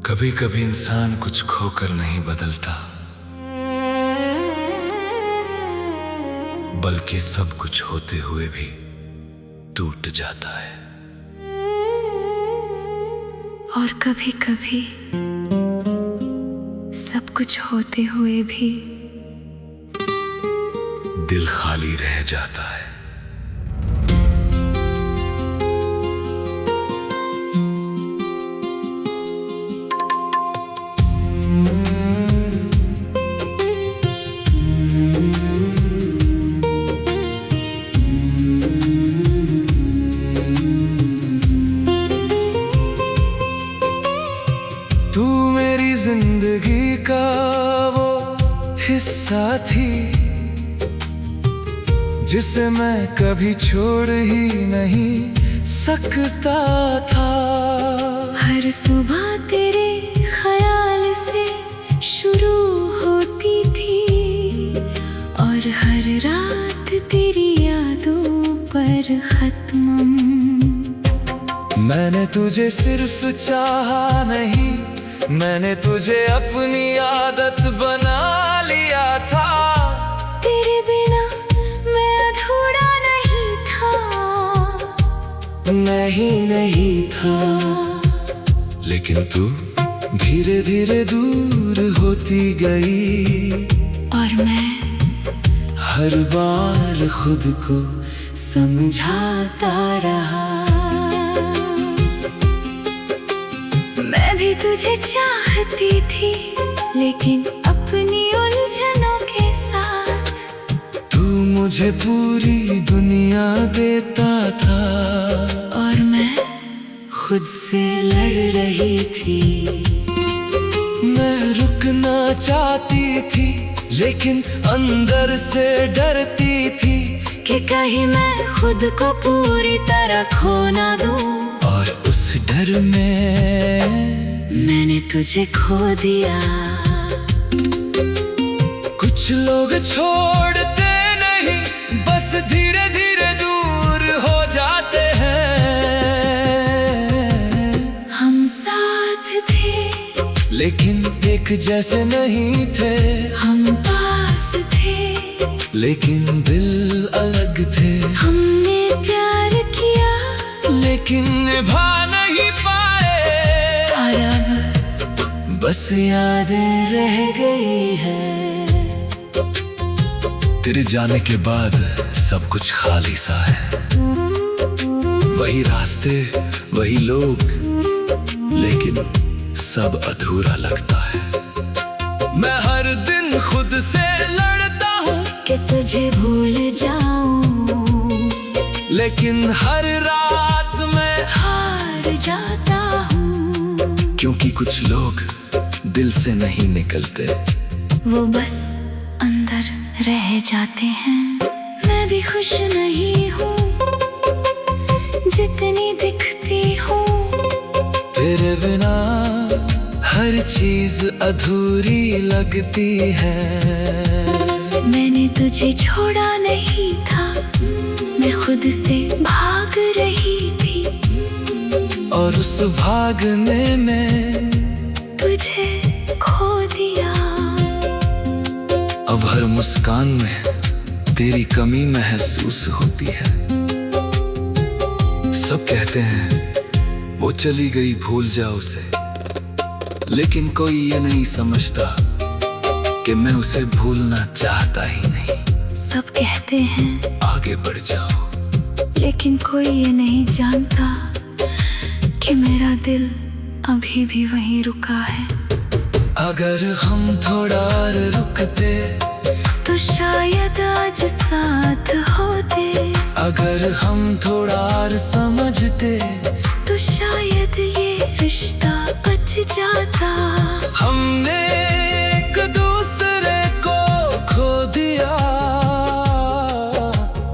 कभी कभी इंसान कुछ खोकर नहीं बदलता, बल्कि सब कुछ होते हुए भी टूट जाता है। और कभी कभी सब कुछ होते हुए भी दिल खाली रह जाता है। तू मेरी जिंदगी का वो हिस्सा थी जिसे मैं कभी छोड़ ही नहीं सकता था। हर सुबह तेरे ख्याल से शुरू होती थी और हर रात तेरी यादों पर खत्म। मैंने तुझे सिर्फ चाहा नहीं, मैंने तुझे अपनी आदत बना लिया था। तेरे बिना मैं अधूरा नहीं था, नहीं था। लेकिन तू धीरे धीरे दूर होती गई और मैं हर बार खुद को समझाता रहा। मैं भी तुझे चाहती थी, लेकिन अपनी उलझनों के साथ। तू मुझे पूरी दुनिया देता था और मैं खुद से लड़ रही थी। मैं रुकना चाहती थी, लेकिन अंदर से डरती थी कि कहीं मैं खुद को पूरी तरह खो ना दूं। और उस डर में मैंने तुझे खो दिया। कुछ लोग छोड़ते नहीं, बस धीरे धीरे दूर हो जाते हैं। हम साथ थे, लेकिन एक जैसे नहीं थे। हम पास थे, लेकिन दिल अलग थे। हमने प्यार किया, लेकिन निभा नहीं पाए। और अब बस यादें रह गई है। तेरे जाने के बाद सब कुछ खाली सा है। वही रास्ते, वही लोग, लेकिन सब अधूरा लगता है। मैं हर दिन खुद से लड़ता हूँ कि तुझे भूल जाऊं, लेकिन हर रात मैं हार जाता हूँ। क्योंकि कुछ लोग दिल से नहीं निकलते, वो बस अंदर रह जाते हैं। मैं भी खुश नहीं हूँ जितनी दिखती हूँ। तेरे बिना हर चीज अधूरी लगती है। मैंने तुझे छोड़ा नहीं था, मैं खुद से भाग रही थी। और उस भागने में तुझे खो दिया। अब हर मुस्कान में तेरी कमी महसूस होती है। सब कहते हैं वो चली गई, भूल जा उसे। लेकिन कोई ये नहीं समझता कि मैं उसे भूलना चाहता ही नहीं। सब कहते हैं आगे बढ़ जाओ, लेकिन कोई ये नहीं जानता कि मेरा दिल अभी भी वहीं रुका है। अगर हम थोड़ा और रुकते तो शायद आज साथ होते। अगर हम थोड़ा और समझते तो शायद ये रिश्ता बच जाता। हमने एक दूसरे को खो दिया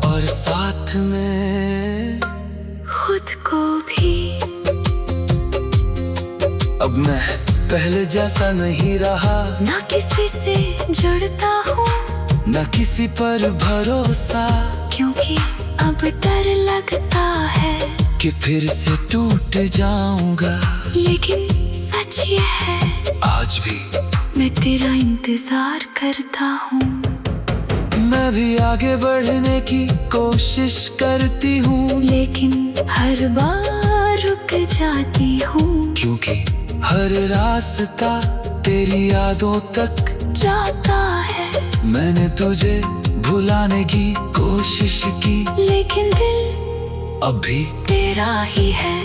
और साथ में खुद को भी। अब मैं पहले जैसा नहीं रहा, ना किसी से जुड़ता हूँ, न किसी पर भरोसा। क्योंकि अब डर लगता है कि फिर से टूट जाऊंगा। लेकिन सच ये है, आज भी मैं तेरा इंतजार करता हूँ। मैं भी आगे बढ़ने की कोशिश करती हूँ, लेकिन हर बार रुक जाती हूँ, क्योंकि हर रास्ता तेरी यादों तक जाता है। मैंने तुझे भुलाने की कोशिश की, लेकिन दिल अभी तेरा ही है।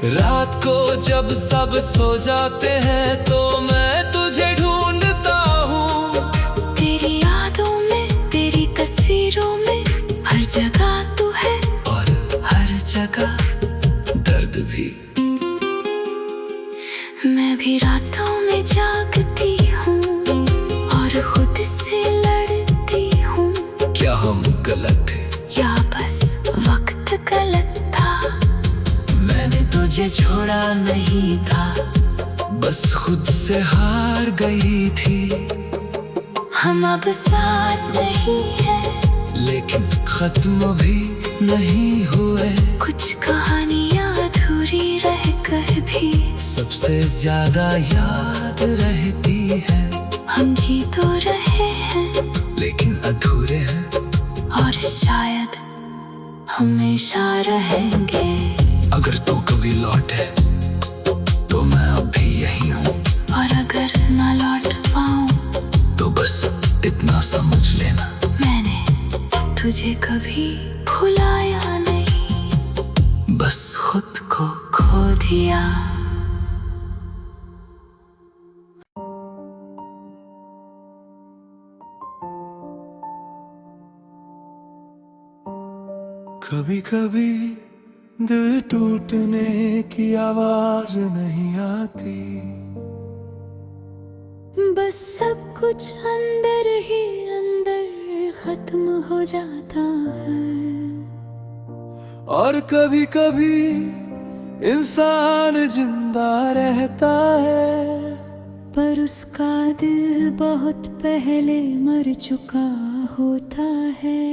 रात को जब सब सो जाते हैं तो मैं तुझे ढूंढता हूँ। तेरी यादों में, तेरी तस्वीरों में, हर जगह तू है और हर जगह दर्द भी। मैं भी रातों में जागती हूँ और खुद से लड़ती हूँ। क्या हम गलत थे या बस वक्त गलत था? मैंने तुझे छोड़ा नहीं था, बस खुद से हार गई थी। हम अब साथ नहीं हैं, लेकिन खत्म भी नहीं हुए। कुछ कहानियाँ अधूरी रह कर भी सबसे ज्यादा याद रहती है। हम जी तो रहे हैं, लेकिन अधूरे हैं और शायद हमेशा रहेंगे। अगर तू कभी लौटे तो मैं अभी यही हूँ, और अगर ना लौट पाऊँ तो बस इतना समझ लेना, मैंने तुझे कभी भुलाया नहीं, बस खुद को खो दिया। कभी कभी दिल टूटने की आवाज नहीं आती, बस सब कुछ अंदर ही अंदर खत्म हो जाता है। और कभी कभी इंसान जिंदा रहता है, पर उसका दिल बहुत पहले मर चुका होता है।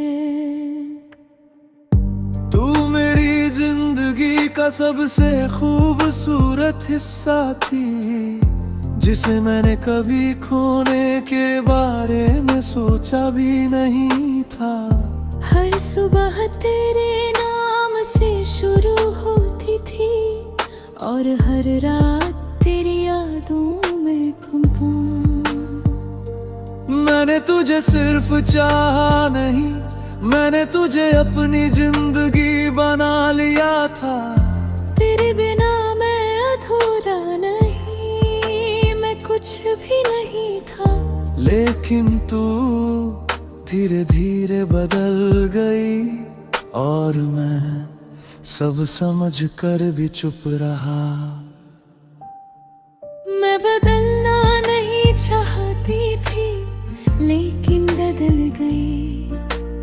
तू मेरी जिंदगी का सबसे खूबसूरत हिस्सा थी, जिसे मैंने कभी खोने के बारे में सोचा भी नहीं था। हर सुबह तेरे नाम से शुरू होती थी, और हर रात तेरी यादों में कंपन। मैंने तुझे सिर्फ चाहा नहीं, मैंने तुझे अपनी जिंदगी बना लिया था। तेरे बिना मैं अधूरा नहीं, मैं कुछ भी नहीं था। लेकिन तू धीरे धीरे बदल गई, और मैं सब समझ कर भी चुप रहा। मैं बदलना नहीं चाहती थी, लेकिन बदल गई।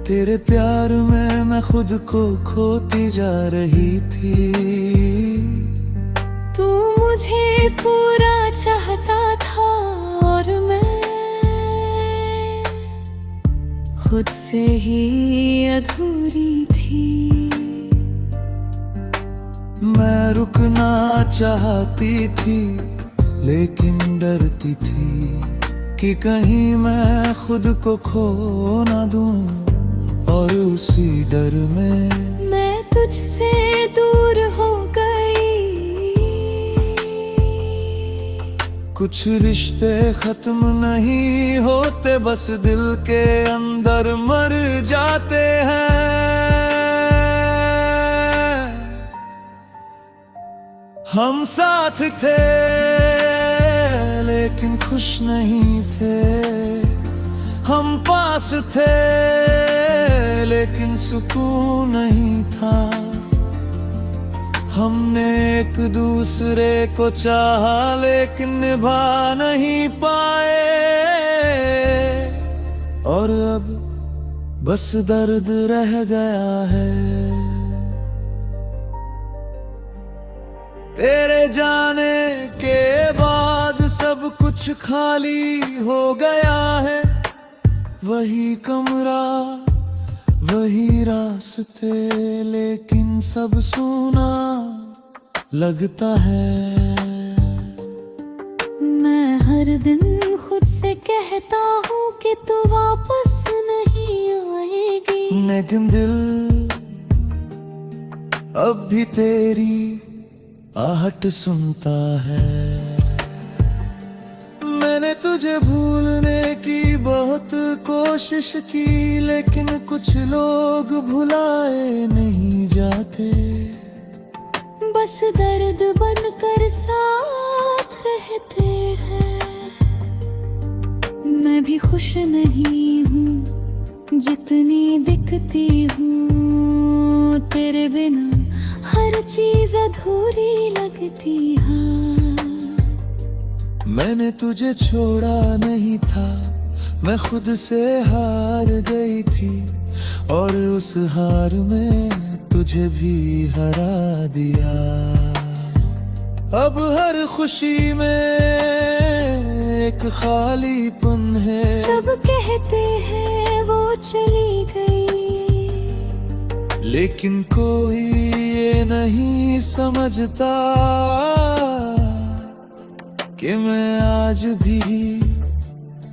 तेरे प्यार में मैं खुद को खोती जा रही थी। तू मुझे पूरा चाहता था, और मैं खुद से ही अधूरी थी। मैं रुकना चाहती थी, लेकिन डरती थी कि कहीं मैं खुद को खो ना दूं, और उसी डर में मैं तुझसे दूर हो गई। कुछ रिश्ते खत्म नहीं होते, बस दिल के अंदर मर जाते हैं। हम साथ थे लेकिन खुश नहीं थे, हम पास थे लेकिन सुकून नहीं था। हमने एक दूसरे को चाहा लेकिन निभा नहीं पाए, और अब बस दर्द रह गया है। तेरे जाने के बाद सब कुछ खाली हो गया है। वही कमरा, वही रास्ते, लेकिन सब सुना लगता है। हर दिन खुद से कहता हूँ कि तू वापस नहीं आएगी, लेकिन दिल अब भी तेरी आहट सुनता है। मैंने तुझे भूलने की बहुत कोशिश की, लेकिन कुछ लोग भुलाए नहीं जाते, बस दर्द बनकर साथ रहते हैं। मैं भी खुश नहीं हूँ जितनी दिखती हूँ, तेरे बिना हर चीज अधूरी लगती है। मैंने तुझे छोड़ा नहीं था, मैं खुद से हार गई थी, और उस हार में तुझे भी हरा दिया। अब हर खुशी में एक खालीपन है। सब कहते हैं वो चली गई, लेकिन कोई ये नहीं समझता कि मैं आज भी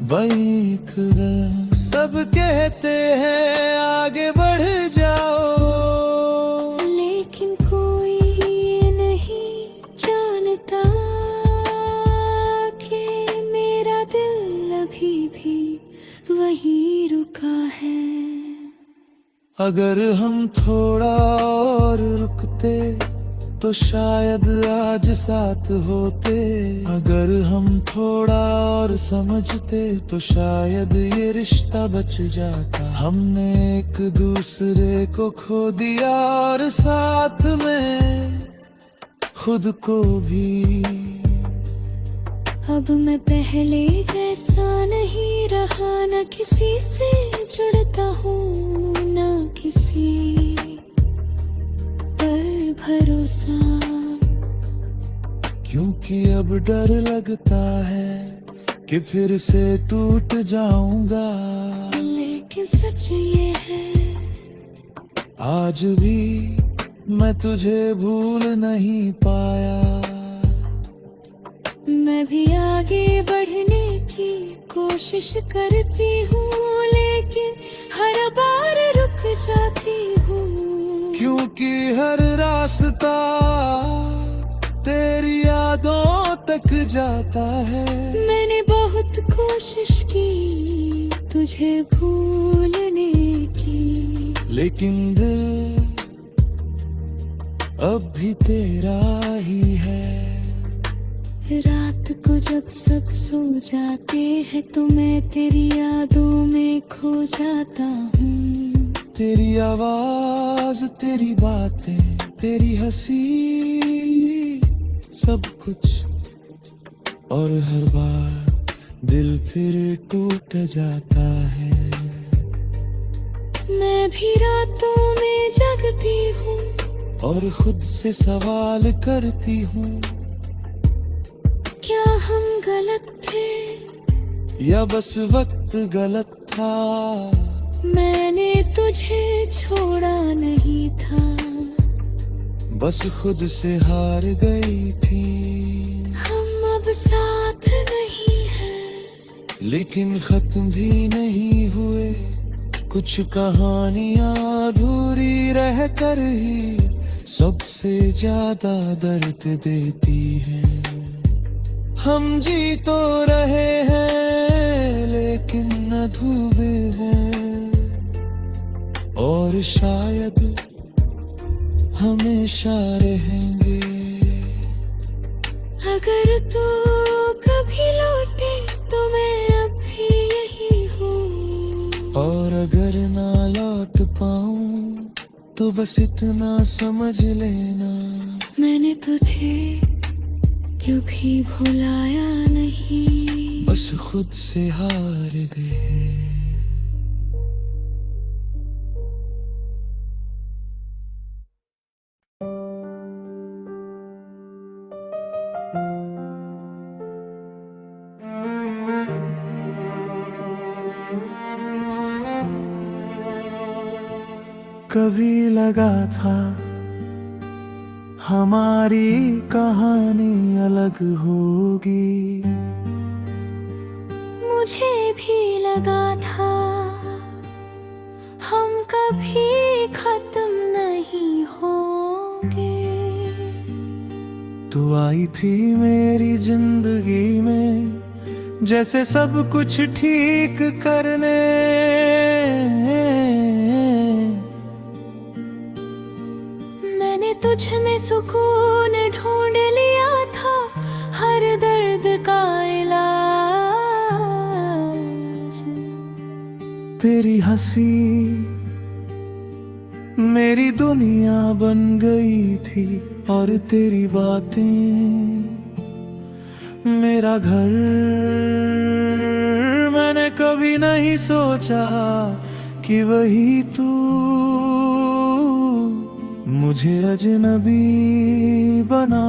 वही खुदा। सब कहते हैं आगे बढ़ जाओ, लेकिन कोई ये नहीं जानता कि मेरा दिल अभी भी वही रुका है। अगर हम थोड़ा और रुकते तो शायद आज साथ होते। अगर हम थोड़ा और समझते तो शायद ये रिश्ता बच जाता। हमने एक दूसरे को खो दिया और साथ में खुद को भी। अब मैं पहले जैसा नहीं रहा, न किसी से जुड़ता हूँ न किसी पर भरोसा, क्योंकि अब डर लगता है कि फिर से टूट जाऊंगा। लेकिन सच ये है आज भी मैं तुझे भूल नहीं पाया। मैं भी आगे बढ़ने की कोशिश करती हूँ, लेकिन हर बार रुक जाती हूँ, क्योंकि हर रास्ता तेरी यादों तक जाता है। मैंने बहुत कोशिश की तुझे भूलने की, लेकिन दिल अब भी तेरा ही है। रात को जब सब सो जाते हैं तो मैं तेरी यादों में खो जाता हूँ। तेरी आवाज, तेरी बातें, तेरी हंसी, सब कुछ, और हर बार दिल फिर टूट जाता है। मैं भी रातों में जगती हूँ और खुद से सवाल करती हूँ, क्या हम गलत थे या बस वक्त गलत था। मैंने तुझे छोड़ा नहीं था, बस खुद से हार गई थी। हम अब साथ नहीं हैं, लेकिन खत्म भी नहीं हुए। कुछ कहानियां अधूरी रह कर ही सबसे ज्यादा दर्द देती हैं। हम जी तो रहे हैं लेकिन अधूरे हैं, और शायद हमेशा रहेंगे। अगर तू कभी लौटे तो मैं अब भी यही हूँ, और अगर ना लौट पाऊं तो बस इतना समझ लेना, मैंने तुझे कभी भुलाया नहीं, बस खुद से हार गए। कभी लगा था हमारी कहानी अलग होगी, मुझे भी लगा था हम कभी खत्म नहीं होंगे। तू आई थी मेरी जिंदगी में जैसे सब कुछ ठीक करने, मैंने तुझ में सुकून ढूंढ लिया था, हर दर्द का इलाज। तेरी हंसी मेरी दुनिया बन गई थी और तेरी बातें मेरा घर। मैंने कभी नहीं सोचा कि वही तू मुझे अजनबी बना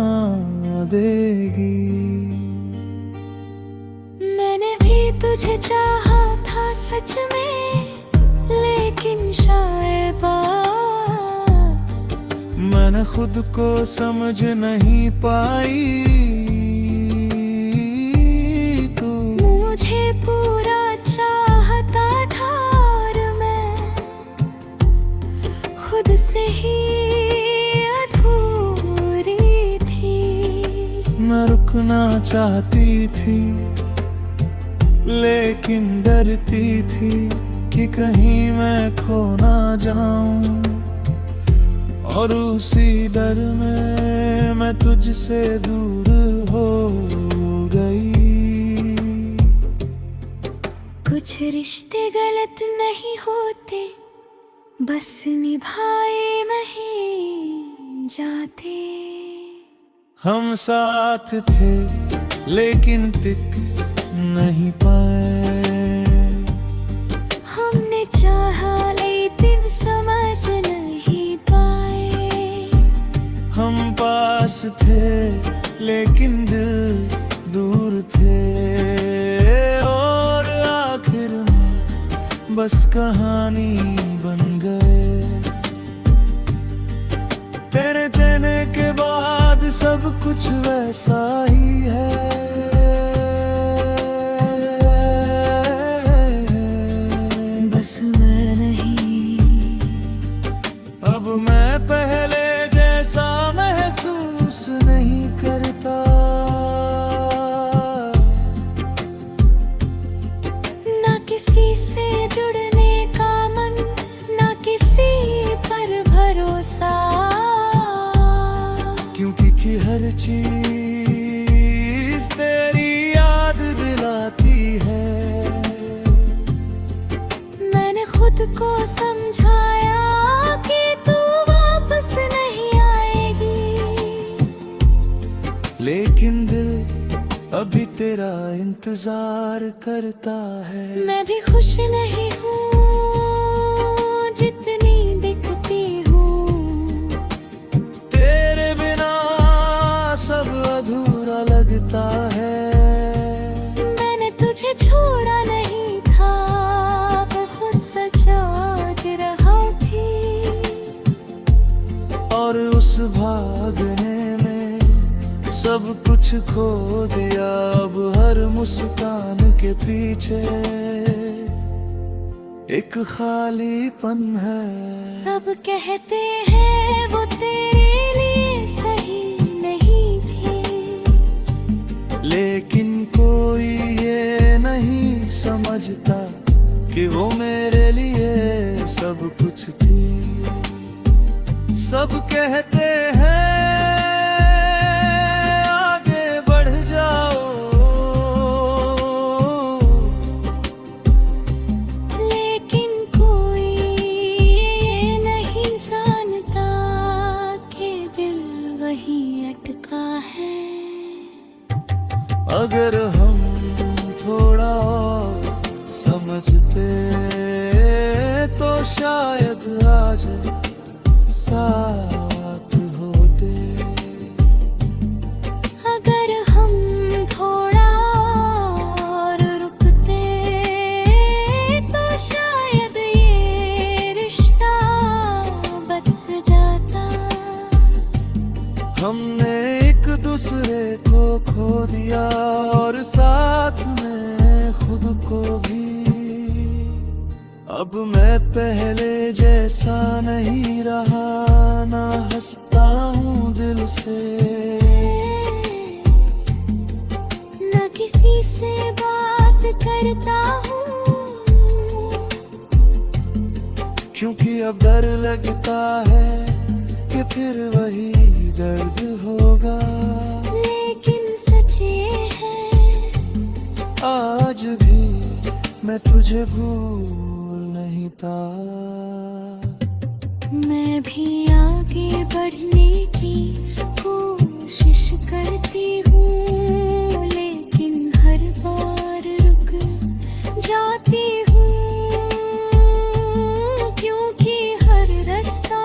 देगी। मैंने भी तुझे चाहा था सच में, लेकिन शायद मैंने खुद को समझ नहीं पाई। तू मुझे पूरा चाहता था और मैं खुद से ही अधूरी थी। मैं रुकना चाहती थी लेकिन डरती थी कि कहीं मैं खो ना जाऊं, और उसी डर में मैं तुझसे दूर हो गई। कुछ रिश्ते गलत नहीं होते, बस निभाए नहीं जाते। हम साथ थे लेकिन टिक नहीं पाए। हमने चाहा लेकिन समझ नहीं पाए। हम पास थे लेकिन दिल दूर थे, और आखिर में बस कहानी बन गए। तेरे जाने के बाद सब कुछ वैसा ही है। बस मैं नहीं, अब मैं पहले जैसा महसूस नहीं करता। ना किसी से जुड़ने का मन, ना किसी पर भरोसा। क्योंकि हर चीज तेरी याद दिलाती है। मैंने खुद को समझाया कि तू वापस नहीं आएगी, लेकिन दिल अभी तेरा इंतजार करता है। मैं भी खुश नहीं हूँ जितनी दिखती हूँ। तेरे बिना सब अधूरा लगता है। मैंने तुझे छोड़ा नहीं था, बहुत सजाग रहा थी। और उस भागने में सब कुछ खो दिया। अब हर मुस्कान के पीछे एक खालीपन है। सब कहते हैं वो तेरे लिए सही नहीं थी, लेकिन कोई ये नहीं समझता कि वो मेरे लिए सब कुछ थी। सब कहते हैं आगे बढ़ जाओ, लेकिन कोई ये नहीं जानता कि दिल वही अटका है। अगर हम थोड़ा और समझते तो शायद आज साथ होते। अगर हम थोड़ा और रुकते तो शायद ये रिश्ता बच जाता। हमने एक दूसरे को खो दिया और साथ में खुद को भी। अब मैं पहले जैसा नहीं रहा, ना हंसता हूँ दिल से, न किसी से बात करता हूँ, क्योंकि अब डर लगता है कि फिर वही दर्द होगा। लेकिन सच ये है आज भी मैं तुझे भूल नहीं पाता। मैं भी आगे बढ़ने की कोशिश करती हूँ, लेकिन हर बार रुक जाती हूँ, क्योंकि हर रास्ता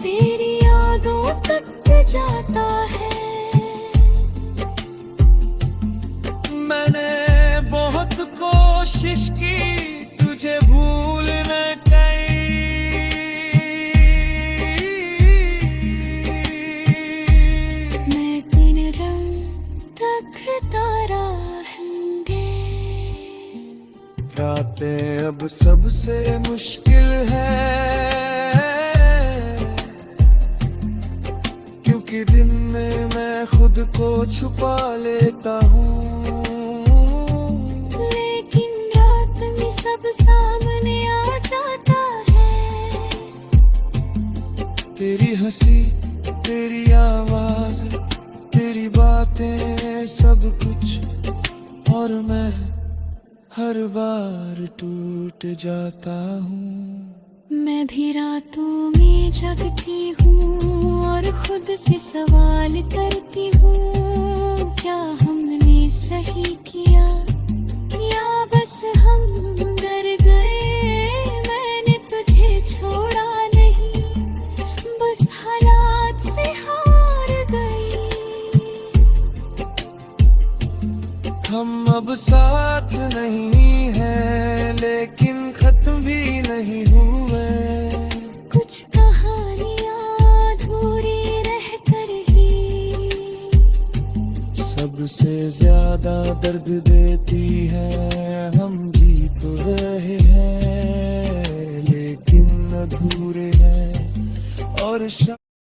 तेरी यादों तक जाता है। मैंने बहुत कोशिश की तुझे भूलने की, मैं दिन रंग तकता रहूंगी। रातें अब सबसे मुश्किल है, क्योंकि दिन में मैं खुद को छुपा लेता हूँ, लेकिन रात में सब सामने आ जाता है। तेरी हंसी, तेरी आवाज, तेरी बातें, सब कुछ, और मैं हर बार टूट जाता हूँ। मैं भी रातों में जगती हूँ और खुद से सवाल करती हूँ, क्या हमने सही किया या बस हम डर गए। मैंने तुझे छोड़ा नहीं, बस हालात से हार गई। हम अब साथ नहीं हैं, लेकिन खत्म भी नहीं हुए। कुछ कहानियाँ अधूरी रह कर ही सबसे ज्यादा दर्द देती है। हम जी तो रहे हैं, लेकिन अधूरे हैं, और